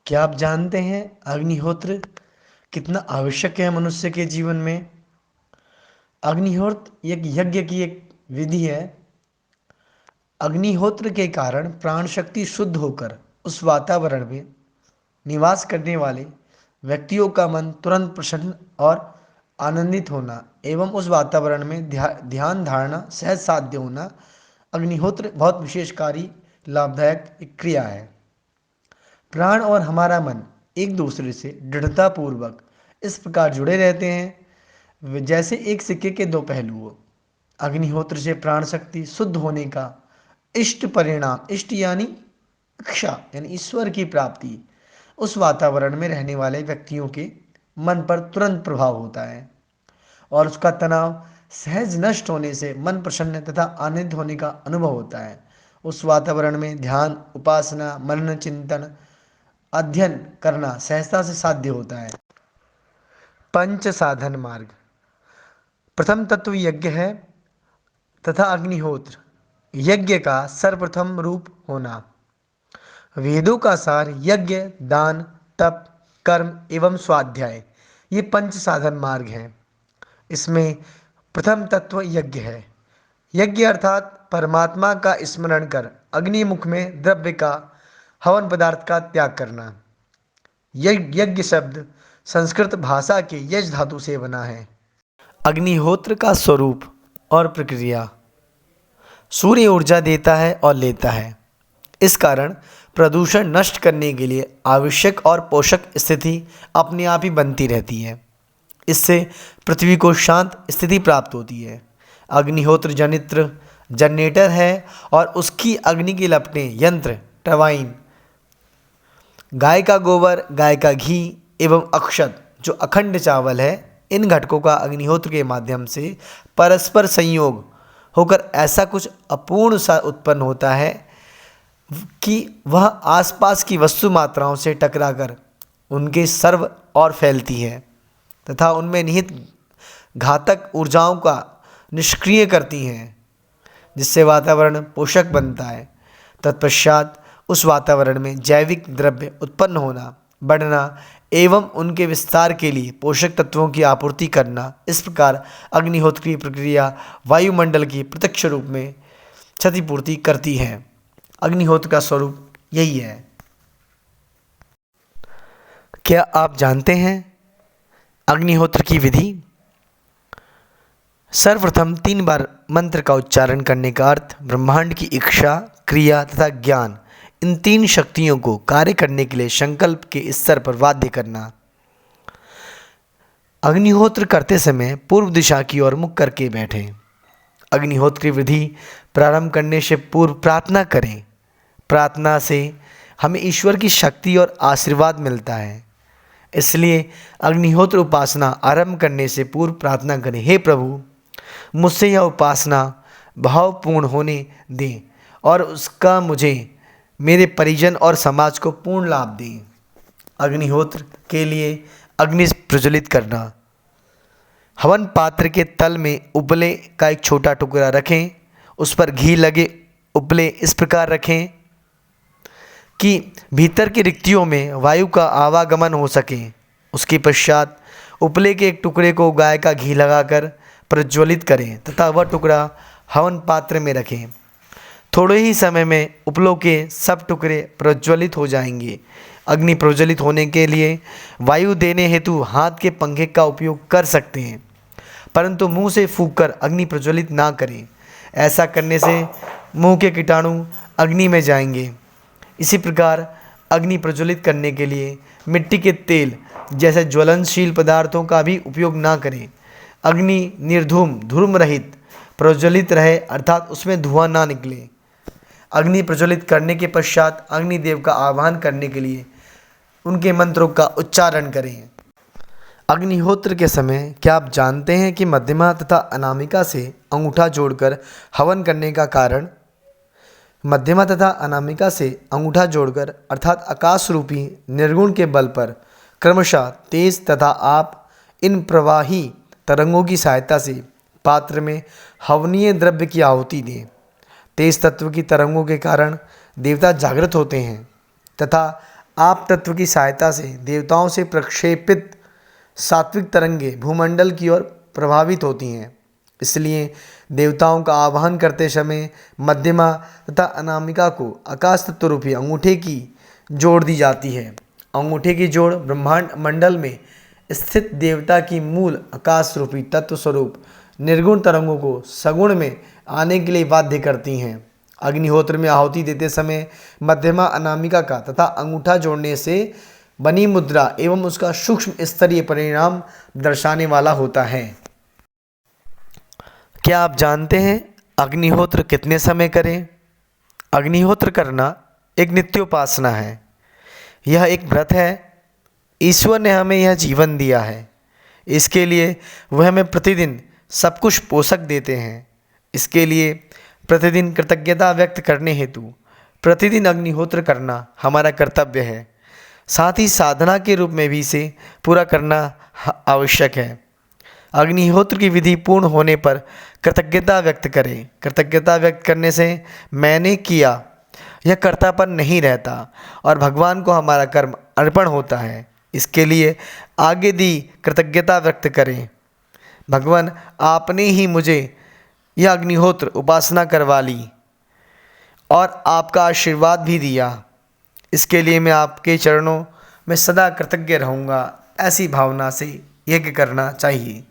क्या आप जानते हैं अग्निहोत्र कितना आवश्यक है मनुष्य के जीवन में। अग्निहोत्र एक यज्ञ की एक विधि है। अग्निहोत्र के कारण प्राण शक्ति शुद्ध होकर उस वातावरण में निवास करने वाले व्यक्तियों का मन तुरंत प्रसन्न और आनंदित होना एवं उस वातावरण में ध्यान धारणा सहज साध्य होना अग्निहोत्र बहुत विशेषकारी लाभदायक एक क्रिया है। प्राण और हमारा मन एक दूसरे से दृढ़तापूर्वक इस प्रकार जुड़े रहते हैं जैसे एक सिक्के के दो पहलू हो। अग्निहोत्र से प्राण शक्ति शुद्ध होने का इष्ट परिणाम, इष्ट यानी इच्छा यानी ईश्वर की प्राप्ति, उस वातावरण में रहने वाले व्यक्तियों के मन पर तुरंत प्रभाव होता है और उसका तनाव सहज नष्ट होने से मन प्रसन्न तथा आनंदित होने का अनुभव होता है। उस वातावरण में ध्यान, उपासना, मनन चिंतन, अध्ययन करना सहजता से साध्य होता है। पंच साधन मार्ग। प्रथम तत्व यज्ञ है तथा अग्निहोत्र यज्ञ का सर्वप्रथम रूप होना। वेदों का सार यज्ञ, दान, तप, कर्म एवं स्वाध्याय, ये पंच साधन मार्ग हैं। इसमें प्रथम तत्व यज्ञ है। यज्ञ अर्थात परमात्मा का स्मरण कर अग्निमुख में द्रव्य का, हवन पदार्थ का त्याग करना। यज्ञ शब्द संस्कृत भाषा के यज धातु से बना है। अग्निहोत्र का स्वरूप और प्रक्रिया। सूर्य ऊर्जा देता है और लेता है। इस कारण प्रदूषण नष्ट करने के लिए आवश्यक और पोषक स्थिति अपने आप ही बनती रहती है। इससे पृथ्वी को शांत स्थिति प्राप्त होती है। अग्निहोत्र जनित्र जनरेटर है और उसकी अग्नि की लपटें यंत्र टरबाइन। गाय का गोबर, गाय का घी एवं अक्षत जो अखंड चावल है, इन घटकों का अग्निहोत्र के माध्यम से परस्पर संयोग होकर ऐसा कुछ अपूर्ण सा उत्पन्न होता है कि वह आसपास की वस्तु मात्राओं से टकराकर उनके सर्व और फैलती है तथा उनमें निहित घातक ऊर्जाओं का निष्क्रिय करती हैं, जिससे वातावरण पोषक बनता है। तत्पश्चात उस वातावरण में जैविक द्रव्य उत्पन्न होना, बढ़ना एवं उनके विस्तार के लिए पोषक तत्वों की आपूर्ति करना। इस प्रकार अग्निहोत्र की प्रक्रिया वायुमंडल की प्रत्यक्ष रूप में क्षतिपूर्ति करती है। अग्निहोत्र का स्वरूप यही है। क्या आप जानते हैं अग्निहोत्र की विधि? सर्वप्रथम 3 बार मंत्र का उच्चारण करने का अर्थ ब्रह्मांड की इच्छा, क्रिया तथा ज्ञान, इन 3 शक्तियों को कार्य करने के लिए संकल्प के स्तर पर बाध्य करना। अग्निहोत्र करते समय पूर्व दिशा की ओर मुख करके बैठें। अग्निहोत्र की विधि प्रारंभ करने से पूर्व प्रार्थना करें। प्रार्थना से हमें ईश्वर की शक्ति और आशीर्वाद मिलता है, इसलिए अग्निहोत्र उपासना आरंभ करने से पूर्व प्रार्थना करें, हे प्रभु, मुझसे यह उपासना भावपूर्ण होने दें और उसका मुझे, मेरे परिजन और समाज को पूर्ण लाभ दें। अग्निहोत्र के लिए अग्नि प्रज्वलित करना। हवन पात्र के तल में उपले का एक छोटा टुकड़ा रखें। उस पर घी लगे उपले इस प्रकार रखें कि भीतर की रिक्तियों में वायु का आवागमन हो सके। उसके पश्चात उपले के एक टुकड़े को गाय का घी लगाकर प्रज्वलित करें तथा वह टुकड़ा हवन पात्र में रखें। थोड़े ही समय में उपलों के सब टुकड़े प्रज्वलित हो जाएंगे। अग्नि प्रज्वलित होने के लिए वायु देने हेतु हाथ के पंखे का उपयोग कर सकते हैं, परंतु मुंह से फूंककर अग्नि प्रज्वलित ना करें। ऐसा करने से मुंह के कीटाणु अग्नि में जाएंगे। इसी प्रकार अग्नि प्रज्वलित करने के लिए मिट्टी के तेल जैसे ज्वलनशील पदार्थों का भी उपयोग ना करें। अग्नि निर्धूम, धूम रहित प्रज्वलित रहे, अर्थात उसमें धुआं ना निकले। अग्नि प्रज्वलित करने के पश्चात अग्निदेव का आह्वान करने के लिए उनके मंत्रों का उच्चारण करें। अग्निहोत्र के समय क्या आप जानते हैं कि मध्यमा तथा अनामिका से अंगूठा जोड़कर हवन करने का कारण? मध्यमा तथा अनामिका से अंगूठा जोड़कर अर्थात आकाश रूपी निर्गुण के बल पर क्रमशः तेज तथा आप इन प्रवाही तरंगों की सहायता से पात्र में हवनीय द्रव्य की आहुति दें। तेज तत्व की तरंगों के कारण देवता जागृत होते हैं तथा आप तत्व की सहायता से देवताओं से प्रक्षेपित सात्विक तरंगे भूमंडल की ओर प्रभावित होती हैं। इसलिए देवताओं का आवाहन करते समय मध्यमा तथा अनामिका को आकाश तत्व रूपी अंगूठे की जोड़ दी जाती है। अंगूठे की जोड़ ब्रह्मांड मंडल में स्थित देवता की मूल आकाश रूपी तत्व स्वरूप निर्गुण तरंगों को सगुण में आने के लिए बाध्य करती हैं। अग्निहोत्र में आहुति देते समय मध्यमा अनामिका का तथा अंगूठा जोड़ने से बनी मुद्रा एवं उसका सूक्ष्म स्तरीय परिणाम दर्शाने वाला होता है। क्या आप जानते हैं अग्निहोत्र कितने समय करें? अग्निहोत्र करना एक नित्योपासना है। यह एक व्रत है। ईश्वर ने हमें यह जीवन दिया है, इसके लिए वह हमें प्रतिदिन सब कुछ पोषक देते हैं। इसके लिए प्रतिदिन कृतज्ञता व्यक्त करने हेतु प्रतिदिन अग्निहोत्र करना हमारा कर्तव्य है। साथ ही साधना के रूप में भी इसे पूरा करना आवश्यक है। अग्निहोत्र की विधि पूर्ण होने पर कृतज्ञता व्यक्त करें। कृतज्ञता व्यक्त करने से मैंने किया यह कर्तापन नहीं रहता और भगवान को हमारा कर्म अर्पण होता है। इसके लिए आगे दी कृतज्ञता व्यक्त करें। भगवान, आपने ही मुझे यह अग्निहोत्र उपासना करवा ली और आपका आशीर्वाद भी दिया। इसके लिए मैं आपके चरणों में सदा कृतज्ञ रहूँगा। ऐसी भावना से यज्ञ करना चाहिए।